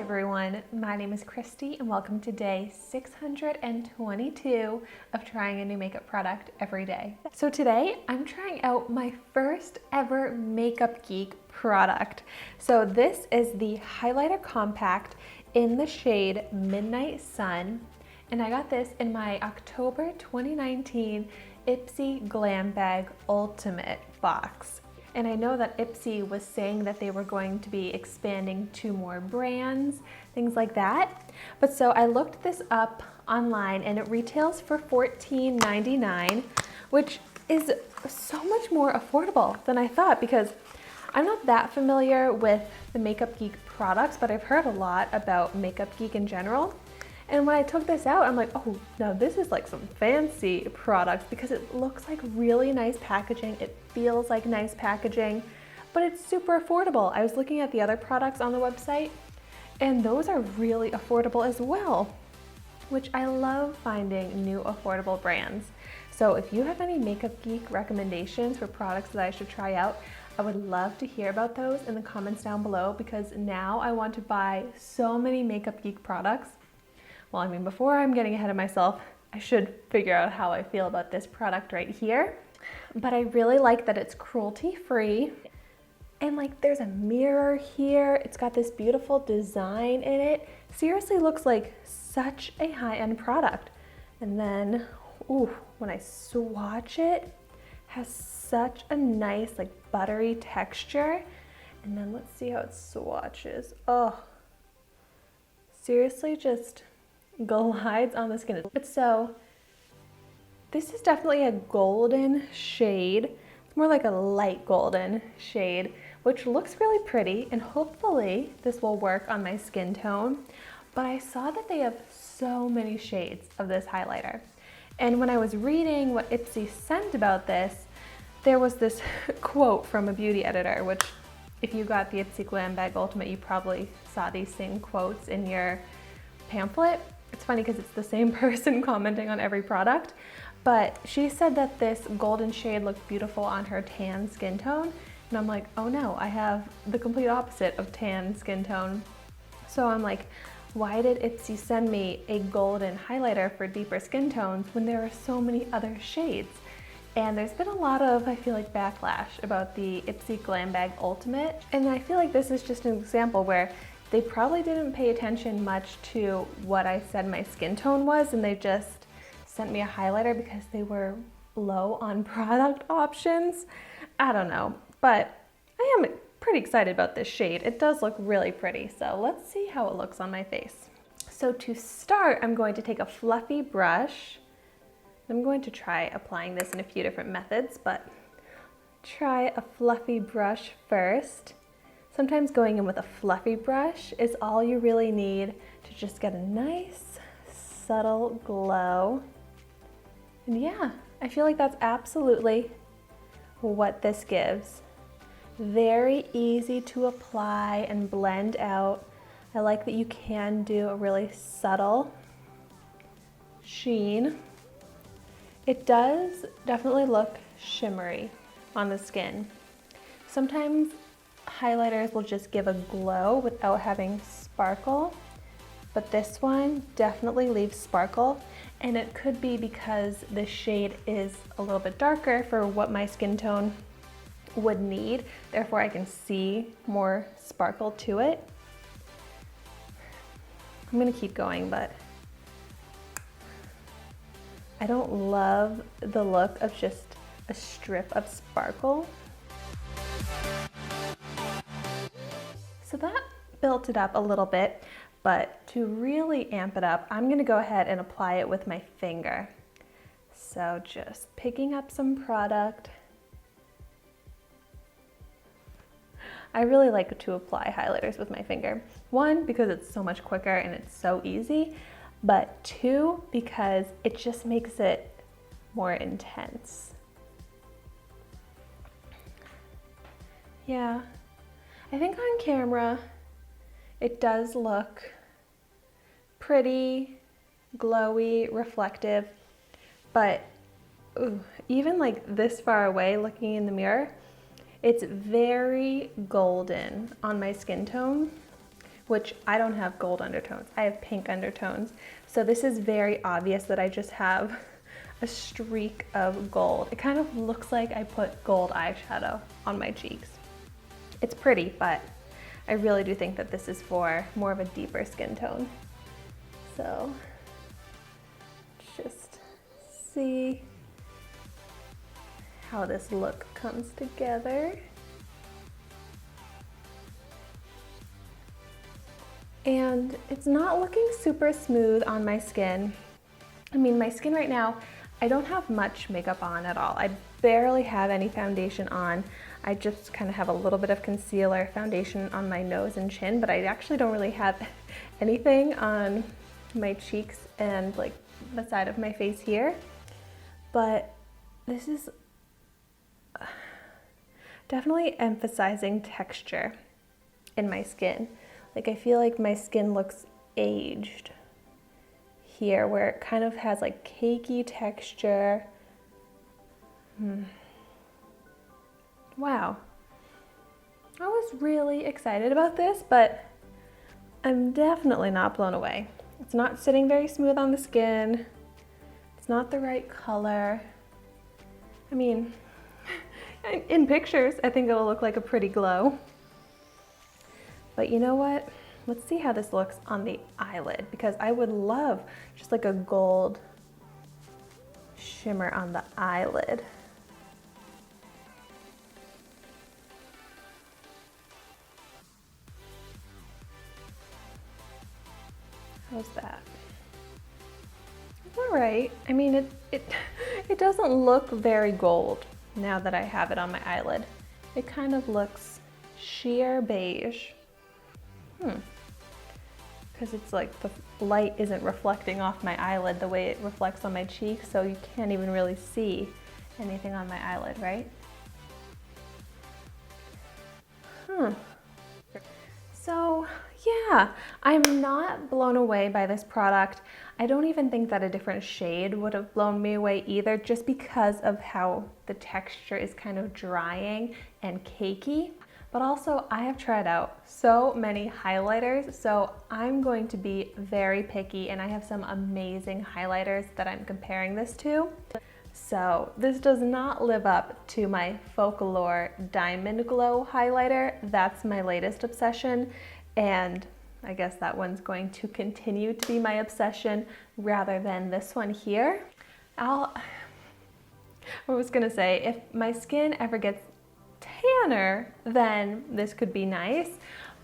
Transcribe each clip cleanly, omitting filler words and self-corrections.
everyone, my name is Christy and welcome to day 622 of trying a new makeup product every day. So today I'm trying out my first ever Makeup Geek product. So this is the highlighter compact in the shade Midnight Sun, and I got this in my October 2019 Ipsy Glam Bag Ultimate box. And I know that Ipsy was saying that they were going to be expanding to more brands, things like that. But so I looked this up online and it retails for $14.99, which is so much more affordable than I thought, because I'm not that familiar with the Makeup Geek products, but I've heard a lot about Makeup Geek in general. And when I took this out, I'm like, oh, no, this is like some fancy products, because it looks like really nice packaging. It feels like nice packaging, but it's super affordable. I was looking at the other products on the website, and those are really affordable as well, which I love finding new affordable brands. So if you have any Makeup Geek recommendations for products that I should try out, I would love to hear about those in the comments down below, because now I want to buy so many Makeup Geek products. Well, I mean, before I'm getting ahead of myself, I should figure out how I feel about this product right here. But I really like that it's cruelty-free. And like, there's a mirror here. It's got this beautiful design in it. Seriously looks like such a high-end product. And then, ooh, when I swatch it, has such a nice, like, buttery texture. And then let's see how it swatches. Oh, seriously, just glides on the skin. But so this is definitely a golden shade. It's more like a light golden shade, which looks really pretty, and hopefully this will work on my skin tone. But I saw that they have so many shades of this highlighter. And when I was reading what Ipsy sent about this, there was this quote from a beauty editor, which if you got the Ipsy Glam Bag Ultimate, you probably saw these same quotes in your pamphlet. It's funny because it's the same person commenting on every product, but she said that this golden shade looked beautiful on her tan skin tone, and I'm like, oh no, I have the complete opposite of tan skin tone. So I'm like, why did Ipsy send me a golden highlighter for deeper skin tones when there are so many other shades? And there's been a lot of, I feel like, backlash about the Ipsy Glam Bag Ultimate, and I feel like this is just an example where they probably didn't pay attention much to what I said my skin tone was, and they just sent me a highlighter because they were low on product options. I don't know, but I am pretty excited about this shade. It does look really pretty, so let's see how it looks on my face. So to start, I'm going to take a fluffy brush. I'm going to try applying this in a few different methods, but try a fluffy brush first. Sometimes going in with a fluffy brush is all you really need to just get a nice, subtle glow. And yeah, I feel like that's absolutely what this gives. Very easy to apply and blend out. I like that you can do a really subtle sheen. It does definitely look shimmery on the skin. Sometimes highlighters will just give a glow without having sparkle, but this one definitely leaves sparkle, and it could be because the shade is a little bit darker for what my skin tone would need, therefore I can see more sparkle to it. I'm gonna keep going, but I don't love the look of just a strip of sparkle. So that built it up a little bit, but to really amp it up, I'm gonna go ahead and apply it with my finger. So just picking up some product. I really like to apply highlighters with my finger. One, because it's so much quicker and it's so easy, but two, because it just makes it more intense. Yeah. I think on camera, it does look pretty, glowy, reflective, but even like this far away looking in the mirror, it's very golden on my skin tone, which I don't have gold undertones. I have pink undertones. So this is very obvious that I just have a streak of gold. It kind of looks like I put gold eyeshadow on my cheeks. It's pretty, but I really do think that this is for more of a deeper skin tone. So just see how this look comes together. And it's not looking super smooth on my skin. I mean, my skin right now, I don't have much makeup on at all. I barely have any foundation on. I just kind of have a little bit of concealer foundation on my nose and chin, but I actually don't really have anything on my cheeks and like the side of my face here. But this is definitely emphasizing texture in my skin. Like I feel like my skin looks aged here, where it kind of has like cakey texture. Wow. I was really excited about this, but I'm definitely not blown away. It's not sitting very smooth on the skin. It's not the right color. I mean, in pictures, I think it'll look like a pretty glow. But you know what? Let's see how this looks on the eyelid, because I would love just like a gold shimmer on the eyelid. How's that? It's all right. I mean, it doesn't look very gold now that I have it on my eyelid. It kind of looks sheer beige. Because it's like the light isn't reflecting off my eyelid the way it reflects on my cheek, so you can't even really see anything on my eyelid, right? So yeah, I'm not blown away by this product. I don't even think that a different shade would have blown me away either, just because of how the texture is kind of drying and cakey. But also, I have tried out so many highlighters, so I'm going to be very picky, and I have some amazing highlighters that I'm comparing this to. So this does not live up to my Folklore Diamond Glow highlighter. That's my latest obsession, and I guess that one's going to continue to be my obsession rather than this one here. I was gonna say, if my skin ever gets tanner, then this could be nice,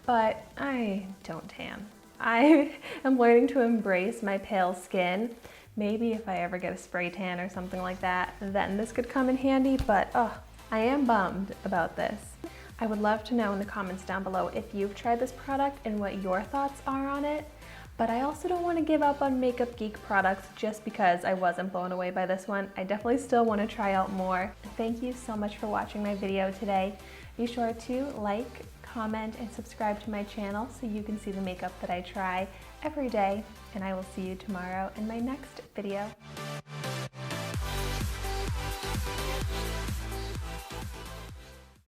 but I don't tan. I am learning to embrace my pale skin. Maybe if I ever get a spray tan or something like that, then this could come in handy, but I am bummed about this. I would love to know in the comments down below if you've tried this product and what your thoughts are on it. But I also don't want to give up on Makeup Geek products just because I wasn't blown away by this one. I definitely still want to try out more. Thank you so much for watching my video today. Be sure to like, comment, and subscribe to my channel so you can see the makeup that I try every day. And I will see you tomorrow in my next video.